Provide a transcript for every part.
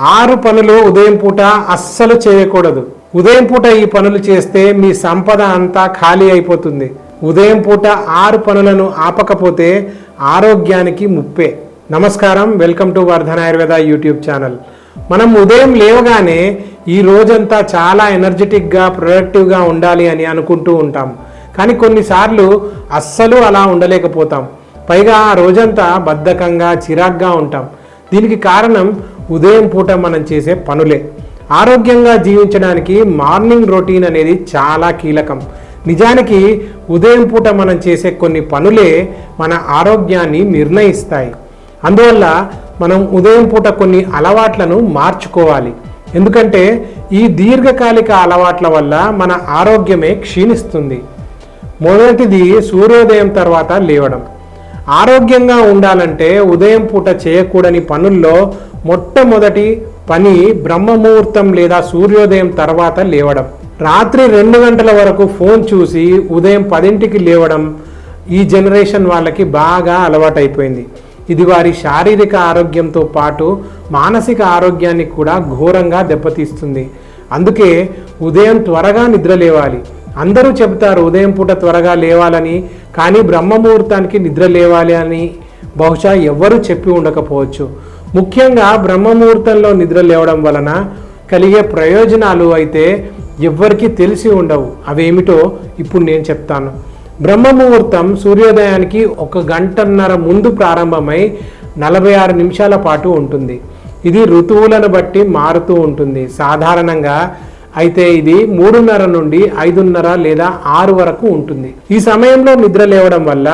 6 పనులు ఉదయం పూట అస్సలు చేయకూడదు. ఉదయం పూట ఈ పనులు చేస్తే మీ సంపద అంతా ఖాళీ అయిపోతుంది. ఉదయం పూట 6 పనులను ఆపకపోతే ఆరోగ్యానికి ముప్పే. నమస్కారం, welcome to Vardhan Ayurveda YouTube channel. మనం ఉదయం లేవగానే ఈ రోజంతా చాలా ఎనర్జెటిక్గా ప్రొడక్టివ్గా ఉండాలి అని అనుకుంటూ ఉంటాం. కానీ కొన్నిసార్లు అస్సలు అలా ఉండలేకపోతాం. పైగా ఆ రోజంతా బద్ధకంగా చిరాగ్గా ఉంటాం. దీనికి కారణం ఉదయం పూట మనం చేసే పనులే. ఆరోగ్యంగా జీవించడానికి మార్నింగ్ రొటీన్ అనేది చాలా కీలకం. నిజానికి ఉదయం పూట మనం చేసే కొన్ని పనులే మన ఆరోగ్యాన్ని నిర్ణయిస్తాయి. అందువల్ల మనం ఉదయం పూట కొన్ని అలవాట్లను మార్చుకోవాలి. ఎందుకంటే ఈ దీర్ఘకాలిక అలవాట్ల వల్ల మన ఆరోగ్యమే క్షీణిస్తుంది. మొదటిది సూర్యోదయం తర్వాత లేవడం. ఆరోగ్యంగా ఉండాలంటే ఉదయం పూట చేయకూడని పనుల్లో మొట్టమొదటి పని బ్రహ్మముహూర్తం లేదా సూర్యోదయం తర్వాత లేవడం. రాత్రి 2 గంటల వరకు ఫోన్ చూసి ఉదయం 10ంటికి లేవడం ఈ జనరేషన్ వాళ్ళకి బాగా అలవాటైపోయింది. ఇది వారి శారీరక ఆరోగ్యంతో పాటు మానసిక ఆరోగ్యాన్ని కూడా ఘోరంగా దెబ్బతీస్తుంది. అందుకే ఉదయం త్వరగా నిద్ర లేవాలి. అందరూ చెబుతారు ఉదయం పూట త్వరగా లేవాలని, కానీ బ్రహ్మముహూర్తానికి నిద్ర లేవాలి అని బహుశా ఎవ్వరూ చెప్పి ఉండకపోవచ్చు. ముఖ్యంగా బ్రహ్మముహూర్తంలో నిద్ర లేవడం వలన కలిగే ప్రయోజనాలు అయితే ఎవ్వరికీ తెలిసి ఉండవు. అవేమిటో ఇప్పుడు నేను చెప్తాను. బ్రహ్మముహూర్తం సూర్యోదయానికి 1 గంటన్నర ముందు ప్రారంభమై 46 నిమిషాల పాటు ఉంటుంది. ఇది ఋతువులను బట్టి మారుతూ ఉంటుంది. సాధారణంగా అయితే ఇది 3:30 నుండి 5:30 లేదా 6 వరకు ఉంటుంది. ఈ సమయంలో నిద్ర లేవడం వల్ల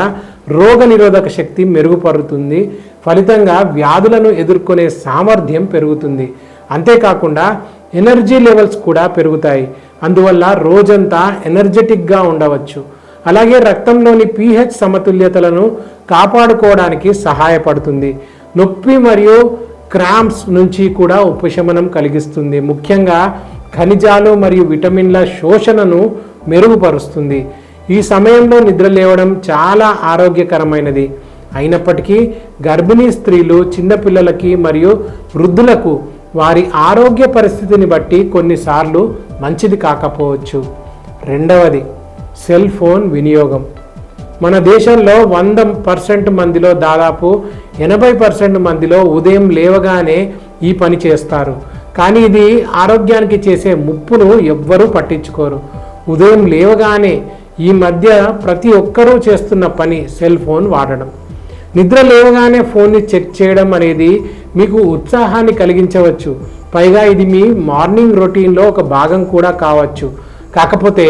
రోగ నిరోధక శక్తి మెరుగుపడుతుంది. ఫలితంగా వ్యాధులను ఎదుర్కొనే సామర్థ్యం పెరుగుతుంది. అంతేకాకుండా ఎనర్జీ లెవెల్స్ కూడా పెరుగుతాయి. అందువల్ల రోజంతా ఎనర్జెటిక్గా ఉండవచ్చు. అలాగే రక్తంలోని pH సమతుల్యతలను కాపాడుకోవడానికి సహాయపడుతుంది. నొప్పి మరియు క్రాంప్స్ నుంచి కూడా ఉపశమనం కలిగిస్తుంది. ముఖ్యంగా ఖనిజాలు మరియు విటమిన్ల శోషణను మెరుగుపరుస్తుంది. ఈ సమయంలో నిద్ర లేవడం చాలా ఆరోగ్యకరమైనది. అయినప్పటికీ గర్భిణీ స్త్రీలు, చిన్నపిల్లలకి మరియు వృద్ధులకు వారి ఆరోగ్య పరిస్థితిని బట్టి కొన్నిసార్లు మంచిది కాకపోవచ్చు. రెండవది సెల్ ఫోన్ వినియోగం. మన దేశంలో 100% మందిలో దాదాపు 80% మందిలో ఉదయం లేవగానే ఈ పని చేస్తారు. కానీ ఇది ఆరోగ్యానికి చేసే ముప్పును ఎవ్వరూ పట్టించుకోరు. ఉదయం లేవగానే ఈ మధ్య ప్రతి ఒక్కరూ చేస్తున్న పని సెల్ ఫోన్ వాడడం. నిద్ర లేవగానే ఫోన్ని చెక్ చేయడం అనేది మీకు ఉత్సాహాన్ని కలిగించవచ్చు. పైగా ఇది మీ మార్నింగ్ రొటీన్లో ఒక భాగం కూడా కావచ్చు. కాకపోతే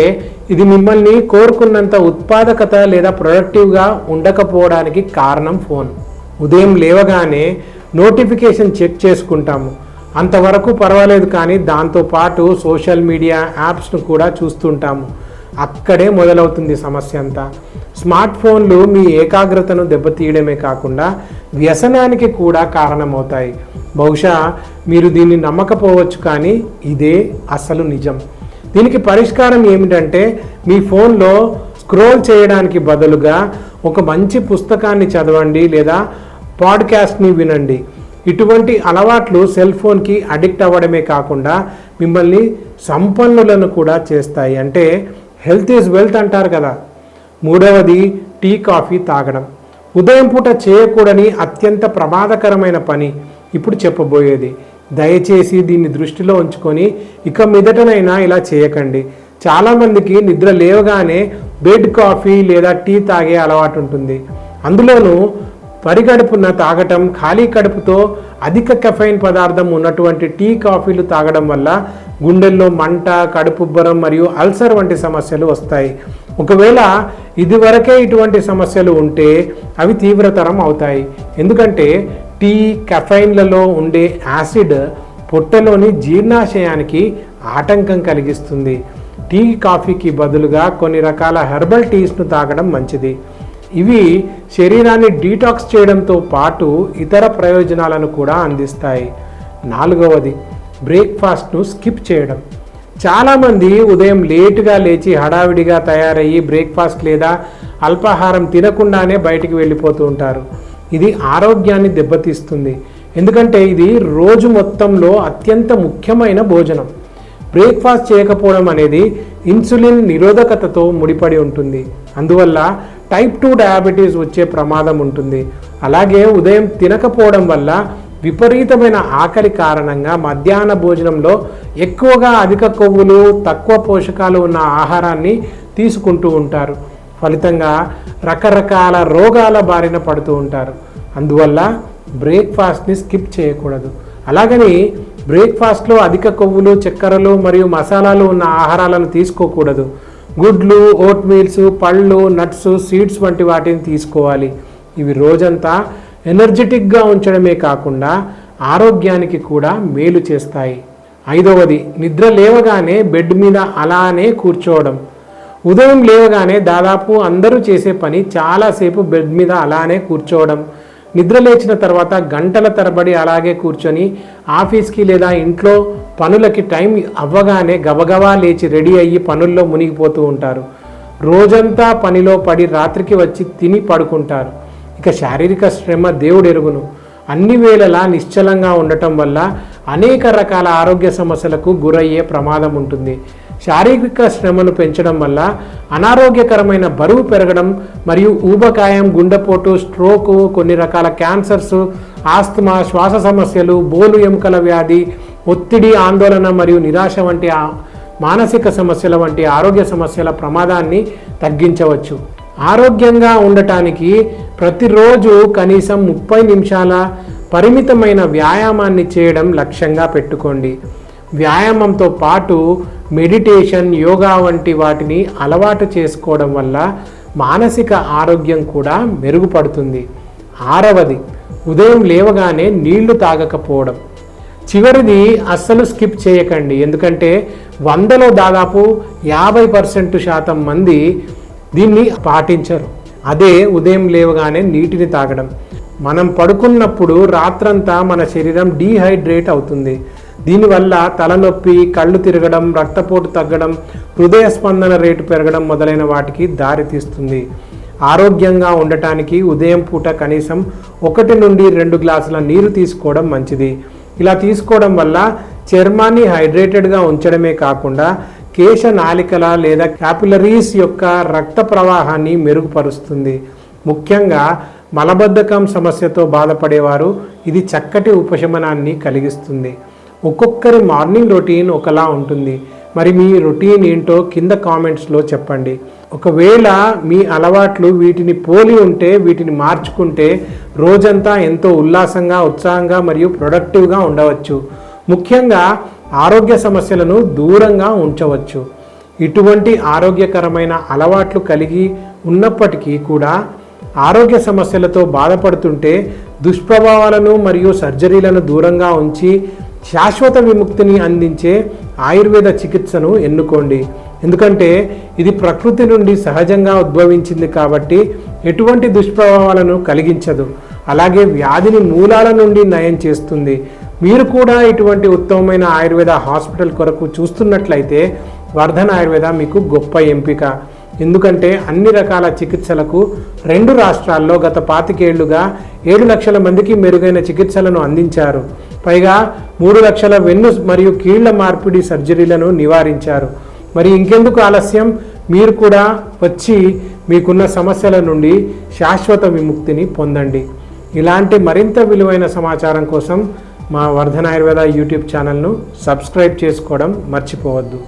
ఇది మిమ్మల్ని కోరుకున్నంత ఉత్పాదకత లేదా ప్రొడక్టివ్గా ఉండకపోవడానికి కారణం ఫోన్. ఉదయం లేవగానే నోటిఫికేషన్ చెక్ చేసుకుంటాము, అంతవరకు పర్వాలేదు. కానీ దాంతోపాటు సోషల్ మీడియా యాప్స్ను కూడా చూస్తుంటాము. అక్కడే మొదలవుతుంది సమస్య అంతా. స్మార్ట్ ఫోన్లు మీ ఏకాగ్రతను దెబ్బతీయడమే కాకుండా వ్యసనానికి కూడా కారణమవుతాయి. బహుశా మీరు దీన్ని నమ్మకపోవచ్చు, కానీ ఇదే అసలు నిజం. దీనికి పరిష్కారం ఏమిటంటే మీ ఫోన్లో స్క్రోల్ చేయడానికి బదులుగా ఒక మంచి పుస్తకాన్ని చదవండి లేదా పాడ్కాస్ట్ని వినండి. ఇటువంటి అలవాట్లు సెల్ ఫోన్కి అడిక్ట్ అవ్వడమే కాకుండా మిమ్మల్ని సంపన్నులను కూడా చేస్తాయి. అంటే హెల్త్ ఈజ్ వెల్త్ అంటారు కదా. మూడవది టీ, కాఫీ తాగడం. ఉదయం పూట చేయకూడని అత్యంత ప్రమాదకరమైన పని ఇప్పుడు చెప్పబోయేది. దయచేసి దీన్ని దృష్టిలో ఉంచుకొని ఇక మీదటనైనా ఇలా చేయకండి. చాలామందికి నిద్ర లేవగానే బెడ్ కాఫీ లేదా టీ తాగే అలవాటు ఉంటుంది. అందులోనూ పరిగడుపున తాగటం, ఖాళీ కడుపుతో అధిక కెఫైన్ పదార్థం ఉన్నటువంటి టీ, కాఫీలు తాగడం వల్ల గుండెల్లో మంట, కడుపుబ్బరం మరియు అల్సర్ వంటి సమస్యలు వస్తాయి. ఒకవేళ ఇదివరకే ఇటువంటి సమస్యలు ఉంటే అవి తీవ్రతరం అవుతాయి. ఎందుకంటే టీ, కెఫైన్లలో ఉండే యాసిడ్ పొట్టలోని జీర్ణాశయానికి ఆటంకం కలిగిస్తుంది. టీ, కాఫీకి బదులుగా కొన్ని రకాల హెర్బల్ టీస్ను తాగడం మంచిది. ఇవి శరీరాన్ని డీటాక్స్ చేయడంతో పాటు ఇతర ప్రయోజనాలను కూడా అందిస్తాయి. నాలుగవది బ్రేక్ఫాస్ట్ను స్కిప్ చేయడం. చాలామంది ఉదయం లేటుగా లేచి హడావిడిగా తయారయ్యి బ్రేక్ఫాస్ట్ లేదా అల్పాహారం తినకుండానే బయటికి వెళ్ళిపోతూ ఉంటారు. ఇది ఆరోగ్యాన్ని దెబ్బతీస్తుంది. ఎందుకంటే ఇది రోజు మొత్తంలో అత్యంత ముఖ్యమైన భోజనం. బ్రేక్ఫాస్ట్ చేయకపోవడం అనేది ఇన్సులిన్ నిరోధకతతో ముడిపడి ఉంటుంది. అందువల్ల టైప్ 2 డయాబెటీస్ వచ్చే ప్రమాదం ఉంటుంది. అలాగే ఉదయం తినకపోవడం వల్ల విపరీతమైన ఆకలి కారణంగా మధ్యాహ్న భోజనంలో ఎక్కువగా అధిక కొవ్వులు, తక్కువ పోషకాలు ఉన్న ఆహారాన్ని తీసుకుంటూ ఉంటారు. ఫలితంగా రకరకాల రోగాల బారిన పడుతూ ఉంటారు. అందువల్ల బ్రేక్ఫాస్ట్ని స్కిప్ చేయకూడదు. అలాగని బ్రేక్ఫాస్ట్లో అధిక కొవ్వులు, చక్కెరలు మరియు మసాలాలు ఉన్న ఆహారాలను తీసుకోకూడదు. గుడ్లు, ఓట్ మీల్స్, పళ్ళు, నట్స్, సీడ్స్ వంటి వాటిని తీసుకోవాలి. ఇవి రోజంతా ఎనర్జెటిక్గా ఉంచడమే కాకుండా ఆరోగ్యానికి కూడా మేలు చేస్తాయి. 5వది, నిద్ర లేవగానే బెడ్ మీద అలానే కూర్చోవడం. ఉదయం లేవగానే దాదాపు అందరూ చేసే పని చాలాసేపు బెడ్ మీద అలానే కూర్చోవడం. నిద్ర లేచిన తర్వాత గంటల తరబడి అలాగే కూర్చొని ఆఫీస్కి లేదా ఇంట్లో పనులకి టైం అవ్వగానే గబగబా లేచి రెడీ అయ్యి పనుల్లో మునిగిపోతూ ఉంటారు. రోజంతా పనిలో పడి రాత్రికి వచ్చి తిని పడుకుంటారు. ఇక శారీరక శ్రమ దేవుడెరుగును. అన్ని వేళలా నిశ్చలంగా ఉండటం వల్ల అనేక రకాల ఆరోగ్య సమస్యలకు గురయ్యే ప్రమాదం ఉంటుంది. శారీరక శ్రమను పెంచడం వల్ల అనారోగ్యకరమైన బరువు పెరగడం మరియు ఊబకాయం, గుండెపోటు, స్ట్రోకు, కొన్ని రకాల క్యాన్సర్స్, ఆస్తమా, శ్వాస సమస్యలు, బోలు ఎముకల వ్యాధి, ఒత్తిడి, ఆందోళన మరియు నిరాశ వంటి మానసిక సమస్యల వంటి ఆరోగ్య సమస్యల ప్రమాదాన్ని తగ్గించవచ్చు. ఆరోగ్యంగా ఉండటానికి ప్రతిరోజు కనీసం 30 నిమిషాల పరిమితమైన వ్యాయామాన్ని చేయడం లక్ష్యంగా పెట్టుకోండి. వ్యాయామంతో పాటు మెడిటేషన్, యోగా వంటి వాటిని అలవాటు చేసుకోవడం వల్ల మానసిక ఆరోగ్యం కూడా మెరుగుపడుతుంది. 6వది, ఉదయం లేవగానే నీళ్లు తాగకపోవడం. చివరిది అస్సలు స్కిప్ చేయకండి. ఎందుకంటే 100లో దాదాపు 50% మంది దీన్ని పాటించరు. అదే ఉదయం లేవగానే నీటిని తాగడం. మనం పడుకున్నప్పుడు రాత్రంతా మన శరీరం డీహైడ్రేట్ అవుతుంది. దీనివల్ల తలనొప్పి, కళ్ళు తిరగడం, రక్తపోటు తగ్గడం, హృదయ స్పందన రేటు పెరగడం మొదలైన వాటికి దారితీస్తుంది. ఆరోగ్యంగా ఉండటానికి ఉదయం పూట కనీసం 1 నుండి 2 గ్లాసుల నీరు తీసుకోవడం మంచిది. ఇలా తీసుకోవడం వల్ల చర్మాన్ని హైడ్రేటెడ్గా ఉంచడమే కాకుండా కేశ నాళికల లేదా క్యాపిలరీస్ యొక్క రక్త ప్రవాహాన్ని మెరుగుపరుస్తుంది. ముఖ్యంగా మలబద్ధకం సమస్యతో బాధపడేవారు ఇది చక్కటి ఉపశమనాన్ని కలిగిస్తుంది. ఒక్కొక్కరి మార్నింగ్ రొటీన్ ఒకలా ఉంటుంది. మరి మీ రొటీన్ ఏంటో కింద కామెంట్స్లో చెప్పండి. ఒకవేళ మీ అలవాట్లు వీటిని పోలి ఉంటే, వీటిని మార్చుకుంటే రోజంతా ఎంతో ఉల్లాసంగా, ఉత్సాహంగా మరియు ప్రొడక్టివ్గా ఉండవచ్చు. ముఖ్యంగా ఆరోగ్య సమస్యలను దూరంగా ఉంచవచ్చు. ఇటువంటి ఆరోగ్యకరమైన అలవాట్లు కలిగి ఉన్నప్పటికీ కూడా ఆరోగ్య సమస్యలతో బాధపడుతుంటే దుష్ప్రభావాలను మరియు సర్జరీలను దూరంగా ఉంచి శాశ్వత విముక్తిని అందించే ఆయుర్వేద చికిత్సను ఎన్నుకోండి. ఎందుకంటే ఇది ప్రకృతి నుండి సహజంగా ఉద్భవించింది కాబట్టి ఎటువంటి దుష్ప్రభావాలను కలిగించదు. అలాగే వ్యాధిని మూలాల నుండి నయం చేస్తుంది. మీరు కూడా ఇటువంటి ఉత్తమమైన ఆయుర్వేద హాస్పిటల్ కొరకు చూస్తున్నట్లయితే వర్ధన్ ఆయుర్వేద మీకు గొప్ప ఎంపిక. ఎందుకంటే అన్ని రకాల చికిత్సలకు 2 రాష్ట్రాల్లో గత 25 ఏళ్లుగా 7 లక్షల మందికి మెరుగైన చికిత్సలను అందించారు. పైగా 3 లక్షల వెన్ను మరియు కీళ్ల మార్పిడి సర్జరీలను నివారించారు. మరి ఇంకెందుకు ఆలస్యం? మీరు కూడా వచ్చి మీకున్న సమస్యల నుండి శాశ్వత విముక్తిని పొందండి. ఇలాంటి మరింత విలువైన సమాచారం కోసం మా వర్ధన్ ఆయుర్వేద యూట్యూబ్ ఛానల్ను సబ్స్క్రైబ్ చేసుకోవడం మర్చిపోవద్దు.